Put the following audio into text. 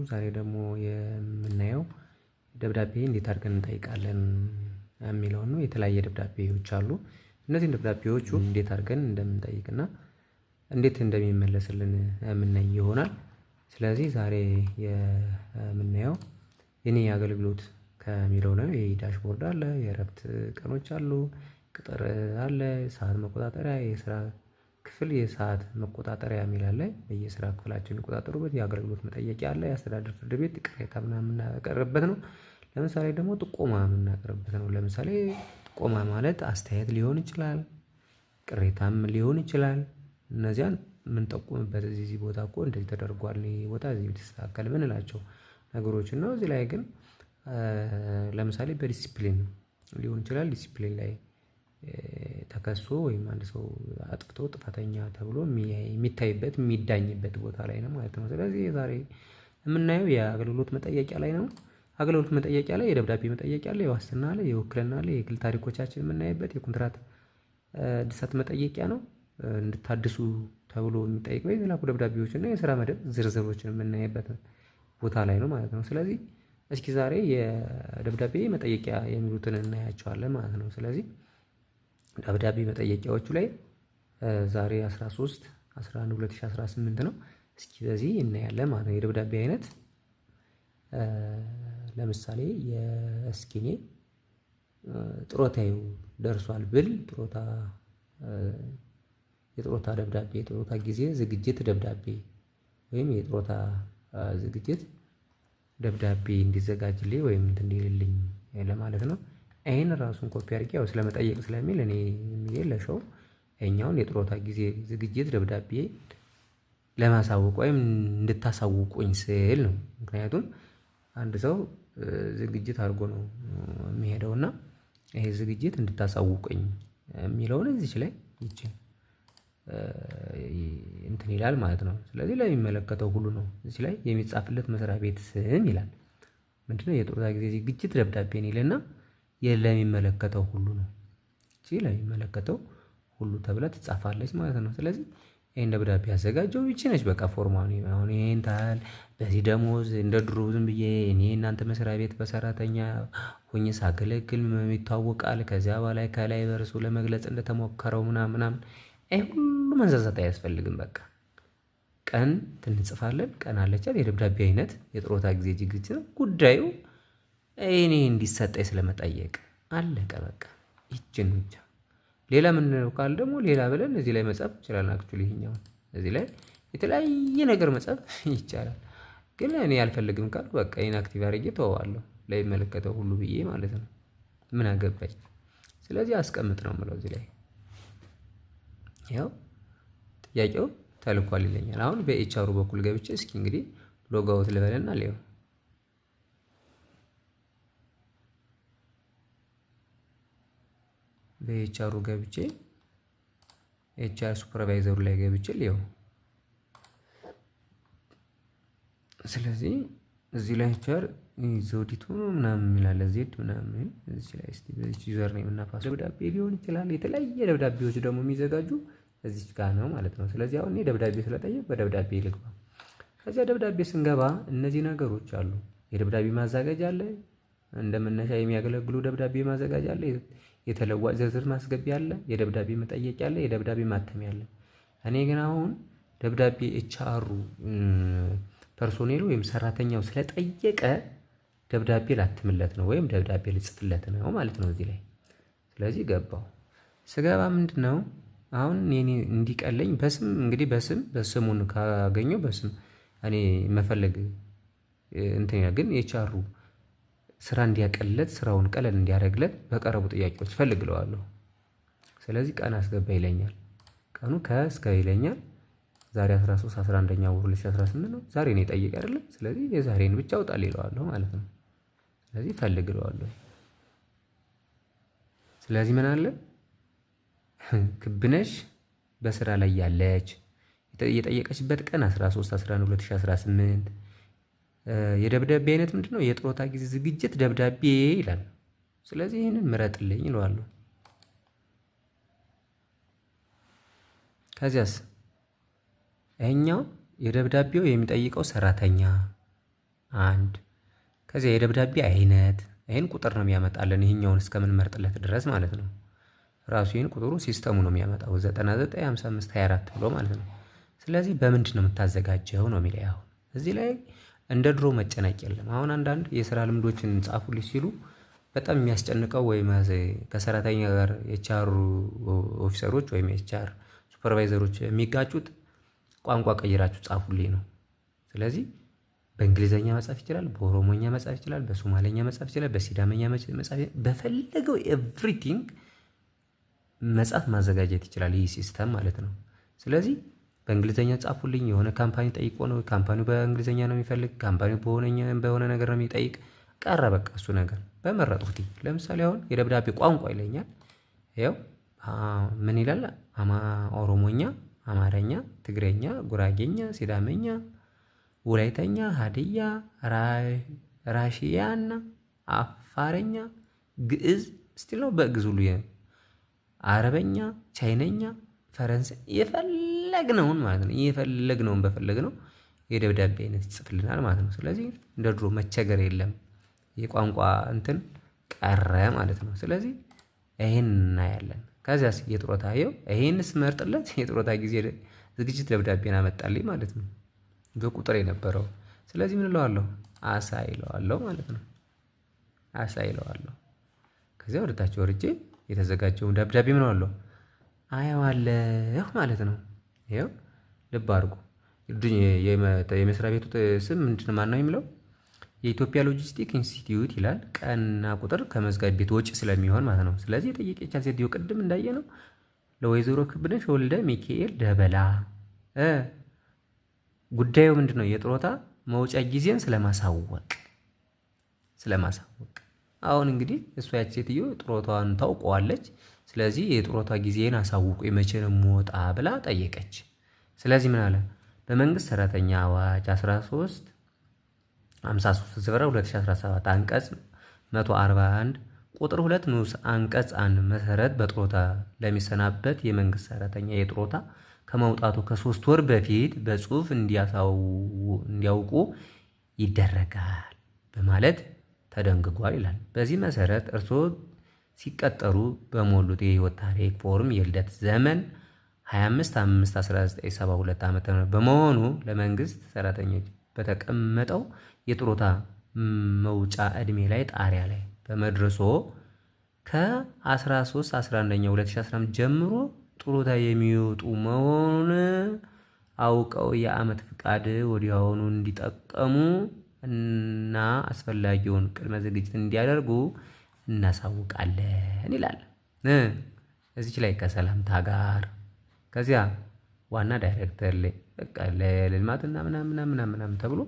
ዛሬ ደግሞ የምናየው ደብዳቤ እንዴት አድርገን እንጠይቃለን የሚለውን ነው። የተለያየ ደብዳቤዎች አሉ። እነዚህን ደብዳቤዎቹ እንዴት አድርገን እንደምንጠይቅና እንዴት እንደሚመለስልን የምናይ ይሆናል። ስለዚህ ዛሬ የምናየው የኔ አገልግሎት ከሚለው ነው። ይሄ ዳሽቦርድ አለ፣ የእረፍት ቀኖች አሉ፣ ቅጥር አለ፣ ሰዓት መቆጣጠሪያ፣ የስራ ክፍል የሰዓት መቆጣጠሪያ የሚል አለ። በየስራ ክፍላችን የሚቆጣጠሩበት የአገልግሎት መጠየቂያ አለ። የአስተዳደር ፍርድ ቤት ቅሬታ ምናምን የምናቀርብበት ነው። ለምሳሌ ደግሞ ጥቆማ የምናቀርብበት ነው። ለምሳሌ ጥቆማ ማለት አስተያየት ሊሆን ይችላል፣ ቅሬታም ሊሆን ይችላል። እነዚያን የምንጠቁምበት እዚህ ቦታ እኮ እንደዚህ ተደርጓል፣ ይሄ ቦታ እዚህ ብትስተካከል ምንላቸው ነገሮችን ነው። እዚህ ላይ ግን ለምሳሌ በዲሲፕሊን ሊሆን ይችላል። ዲሲፕሊን ላይ ተከሶ ወይም አንድ ሰው አጥፍቶ ጥፋተኛ ተብሎ የሚታይበት የሚዳኝበት ቦታ ላይ ነው ማለት ነው። ስለዚህ ዛሬ የምናየው የአገልግሎት መጠየቂያ ላይ ነው። አገልግሎት መጠየቂያ ላይ የደብዳቤ መጠየቂያ አለ፣ የዋስትና አለ፣ የውክልና አለ፣ የግል ታሪኮቻችን የምናይበት የኮንትራት እድሳት መጠየቂያ ነው። እንድታድሱ ተብሎ የሚጠይቀው የተላኩ ደብዳቤዎች እና የስራ መደብ ዝርዝሮችን የምናይበት ቦታ ላይ ነው ማለት ነው። ስለዚህ እስኪ ዛሬ የደብዳቤ መጠየቂያ የሚሉትን እናያቸዋለን ማለት ነው። ስለዚህ ደብዳቤ መጠየቂያዎቹ ላይ ዛሬ 13/11/2018 ነው። እስኪ በዚህ እናያለን ማለት ነው። የደብዳቤ አይነት ለምሳሌ የእስኪኔ ጥሮታዩ ደርሷል ብል የጥሮታ ደብዳቤ፣ የጥሮታ ጊዜ ዝግጅት ደብዳቤ ወይም የጥሮታ ዝግጅት ደብዳቤ እንዲዘጋጅልኝ ወይም እንትን እንዲልልኝ ለማለት ነው። ይሄን ራሱን ኮፒ አድርጌ ያው ስለመጠየቅ ስለሚል እኔ ለሾው ይሄኛውን የጥሮታ ጊዜ ዝግጅት ደብዳቤ ለማሳወቅ ወይም እንድታሳውቁኝ ስል ነው። ምክንያቱም አንድ ሰው ዝግጅት አድርጎ ነው የሚሄደውና ይሄ ዝግጅት እንድታሳውቁኝ የሚለውን እዚች ላይ እንትን ይላል ማለት ነው። ስለዚህ ለሚመለከተው ሁሉ ነው እዚህ ላይ የሚጻፍለት መስሪያ ቤት ስም ይላል። ምንድነው የጥሮታ ጊዜ ዝግጅት ደብዳቤን ይልና ለሚመለከተው ሁሉ ነው። እቺ ለሚመለከተው ሁሉ ተብላ ትጻፋለች ማለት ነው። ስለዚህ ይሄን ደብዳቤ ያዘጋጀው ይቺ ነች። በቃ ፎርማሊ አሁን ይሄን ታህል በዚህ ደሞዝ እንደ ድሮ ዝም ብዬ እኔ እናንተ መስሪያ ቤት በሰራተኛ ሆኜ ሳገለግል ይታወቃል። ከዚያ በላይ ከላይ በርሱ ለመግለጽ እንደተሞከረው ምናምን ይሄ ሁሉ መንዛዛት አያስፈልግም። በቃ ቀን እንጽፋለን። ቀን አለቻት። የደብዳቤ አይነት የጥሮታ ጊዜ ዝግጅት ነው። ጉዳዩ እኔ እንዲሰጠኝ ስለመጠየቅ አለቀ። በቃ ይችን ብቻ። ሌላ ምን ነው ካል ደግሞ ሌላ ብለን እዚህ ላይ መጻፍ ይችላል። አክቹሊ ይሄኛው እዚህ ላይ የተለያየ ነገር መጻፍ ይቻላል። ግን እኔ አልፈልግም ካል በቃ ኢንአክቲቭ አድርጌ ተወዋለሁ ለሚመለከተው ሁሉ ብዬ ማለት ነው። ምን አገባኝ። ስለዚህ አስቀምጥ ነው የምለው እዚህ ላይ። ያው ጥያቄው ተልኳል ይለኛል። አሁን በኤችአሩ በኩል ገብቼ እስኪ እንግዲህ ሎግ አውት ልበልና ሊው በኤችአሩ ገብቼ ኤችአር ሱፐርቫይዘሩ ላይ ገብቼ ሊው። ስለዚህ እዚህ ላይ ኤችአር ዘውዲቱ ምናምን የሚላለ ዜድ ምናምን እዚህ ላይ እስቲ በዚህ ዩዘር ኔም እና ፓስወርድ ደብዳቤ ሊሆን ይችላል። የተለያየ ደብዳቤዎች ደግሞ የሚዘጋጁ እዚህ ጋር ነው ማለት ነው። ስለዚህ አሁን እኔ ደብዳቤ ስለጠየቅ በደብዳቤ ልግባ። ከዚያ ደብዳቤ ስንገባ እነዚህ ነገሮች አሉ። የደብዳቤ ማዘጋጃ አለ፣ እንደመነሻ የሚያገለግሉ ደብዳቤ ማዘጋጃ አለ፣ የተለዋጭ ዝርዝር ማስገቢያ አለ፣ የደብዳቤ መጠየቂያ አለ፣ የደብዳቤ ማተሚያ አለ። እኔ ግን አሁን ደብዳቤ ኤችአሩ ፐርሶኔሉ ወይም ሰራተኛው ስለጠየቀ ደብዳቤ ላትምለት ነው ወይም ደብዳቤ ልጽፍለት ነው ማለት ነው እዚህ ላይ። ስለዚህ ገባው። ስገባ ምንድነው አሁን እኔ እንዲቀለኝ በስም እንግዲህ በስሙን ካገኘው በስም እኔ መፈለግ እንትን ያ ግን ኤችአሩ ስራ እንዲያቀልለት ስራውን ቀለል እንዲያደርግለት በቀረቡ ጥያቄዎች ፈልግለዋለሁ። ስለዚህ ቀን አስገባ ይለኛል። ቀኑ ከእስከ ይለኛል። ዛሬ 13/11 2018 ነው። ዛሬ ነው የጠየቀ አይደለ? ስለዚህ የዛሬን ብቻ አውጣል ይለዋለሁ ማለት ነው። ስለዚህ ፈልግለዋለሁ። ስለዚህ ምን አለ ክብነሽ በስራ ላይ ያለች የጠየቀችበት ቀን 13/11/2018 የደብዳቤ አይነት ምንድነው? የጥሮታ ጊዜ ዝግጅት ደብዳቤ ይላል። ስለዚህ ይሄንን ምረጥልኝ ይለዋለሁ። ከዚያስ ይሄኛው የደብዳቤው የሚጠይቀው ሰራተኛ አንድ ከዚያ የደብዳቤ አይነት ይሄን ቁጥር ነው የሚያመጣልን ይሄኛውን እስከምንመርጥለት ድረስ ማለት ነው። ራሱ ይሄን ቁጥሩ ሲስተሙ ነው የሚያመጣው 995524 ብሎ ማለት ነው። ስለዚህ በምንድን ነው የምታዘጋጀው ነው የሚለው። አሁን እዚህ ላይ እንደ ድሮ መጨነቅ የለም። አሁን አንዳንድ የስራ ልምዶችን ጻፉልኝ ሲሉ በጣም የሚያስጨንቀው ወይም ከሰራተኛ ጋር የኤችአር ኦፊሰሮች ወይም የኤችአር ሱፐርቫይዘሮች የሚጋጩት ቋንቋ ቀይራችሁ ጻፉልኝ ነው። ስለዚህ በእንግሊዘኛ መጻፍ ይችላል፣ በኦሮሞኛ መጻፍ ይችላል፣ በሶማሌኛ መጻፍ ይችላል፣ በሲዳመኛ መጻፍ በፈለገው ኤቭሪቲንግ መጻፍ ማዘጋጀት ይችላል ይህ ሲስተም ማለት ነው። ስለዚህ በእንግሊዘኛ ጻፉልኝ የሆነ ካምፓኒ ጠይቆ ነው፣ ካምፓኒው በእንግሊዘኛ ነው የሚፈልግ፣ ካምፓኒው በሆነ ነገር ነው የሚጠይቅ፣ ቀረ በቃ እሱ ነገር በመረጡት። ለምሳሌ አሁን የደብዳቤ ቋንቋ ይለኛል። ይኸው ምን ይላል? ኦሮሞኛ፣ አማርኛ፣ ትግረኛ፣ ጉራጌኛ፣ ሲዳመኛ፣ ወላይተኛ፣ ሀዲያ፣ ራሽያና አፋረኛ፣ ግዕዝ ስቲል ነው በግዕዝ ሁሉ አረበኛ፣ ቻይነኛ፣ ፈረንሳይ የፈለግነውን ማለት ነው። የፈለግነውን በፈለግነው የደብዳቤ አይነት ይጽፍልናል ማለት ነው። ስለዚህ እንደ ድሮ መቸገር የለም። የቋንቋ እንትን ቀረ ማለት ነው። ስለዚህ ይሄን እናያለን። ከዚያስ የጡረታ ይሄን ስመርጥለት የጡረታ ጊዜ ዝግጅት ደብዳቤን አመጣልኝ ማለት ነው። በቁጥር የነበረው ስለዚህ ምን እለዋለሁ? አሳይለዋለሁ ማለት ነው። አሳይለዋለሁ። ከዚያ ወደታች ወርጄ የተዘጋጀውን ደብዳቤ ምን እለዋለሁ? አየዋለሁ ማለት ነው። ይኸው ልብ አድርጉ። የመስሪያ ቤቱ ስም ምንድን ማን ነው የሚለው? የኢትዮጵያ ሎጂስቲክ ኢንስቲትዩት ይላል። ቀንና ቁጥር ከመዝጋቢ ቤት ወጪ ስለሚሆን ማለት ነው። ስለዚህ የጠየቀቻት ሴትዮ ቅድም እንዳየ ነው ለወይዘሮ ክብነሽ ወልደ ሚካኤል ደበላ ጉዳዩ ምንድን ነው? የጡረታ መውጫ ጊዜን ስለማሳወቅ። አሁን እንግዲህ እሷ ያች ሴትዮ ጡረታዋን ታውቀዋለች። ስለዚህ የጡረታ ጊዜን አሳውቁ መቼ ነው የምወጣ ብላ ጠየቀች። ስለዚህ ምን አለ? በመንግስት ሰራተኛ አዋጅ 1353/2017 አንቀጽ 141 ቁጥር 2 ንዑስ አንቀጽ 1 መሰረት በጡረታ ለሚሰናበት የመንግስት ሰራተኛ የጡረታ ከመውጣቱ ከ3 ወር በፊት በጽሁፍ እንዲያውቁ ይደረጋል በማለት ተደንግጓል ይላል። በዚህ መሰረት እርስዎ ሲቀጠሩ በሞሉት የህይወት ታሪክ ፎርም የልደት ዘመን 25/5/1972 ዓ.ም በመሆኑ ለመንግስት ሰራተኞች በተቀመጠው የጡረታ መውጫ ዕድሜ ላይ ጣሪያ ላይ በመድረሶ ከ13/11/2015 ጀምሮ ጡረታ የሚወጡ መሆኑን አውቀው የዓመት ፍቃድ ወዲያውኑ እንዲጠቀሙ እና አስፈላጊውን ቅድመ ዝግጅት እንዲያደርጉ እናሳውቃለን ይላል። እዚች ላይ ከሰላምታ ጋር ከዚያ ዋና ዳይሬክተር ላይ በቃ ለልማትና ምናምን ተብሎ